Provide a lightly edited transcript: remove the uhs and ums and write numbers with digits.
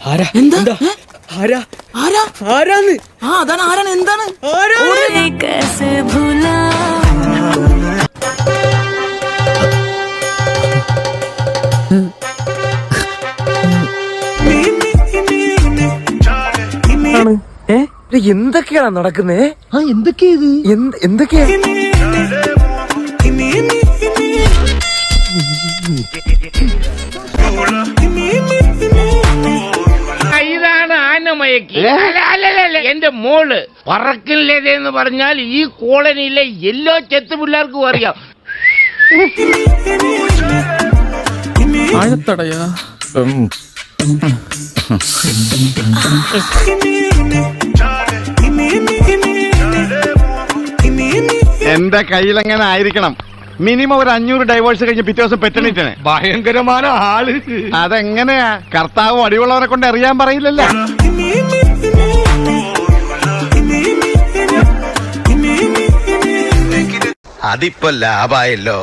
ആരാണ് എന്താണ് എന്തൊക്കെയാണ് നടക്കുന്നേ? എന്തൊക്കെയാ ഇത്? എന്തൊക്കെയാ? ഇതാണ് ആനമയക്കി. എന്റെ മോള് പറക്കില്ലേതെന്ന് പറഞ്ഞാൽ ഈ കോളനിയിലെ എല്ലാ ചെത്തു പിള്ളേർക്കും അറിയാം. ആഴത്തടയാ എന്റെ കയ്യിലെങ്ങനെ ആയിരിക്കണം? മിനിമം ഒരു 500 ഡൈവേഴ്സ് കഴിഞ്ഞ് പിറ്റേ ദിവസം പെറ്റണിട്ടാണ്. ഭയങ്കരമായ ആള്. അതെങ്ങനെയാ? കർത്താവ് അടിയുള്ളവരെ കൊണ്ട് അറിയാൻ പറയില്ലല്ലോ. അതിപ്പോ ലാഭായല്ലോ.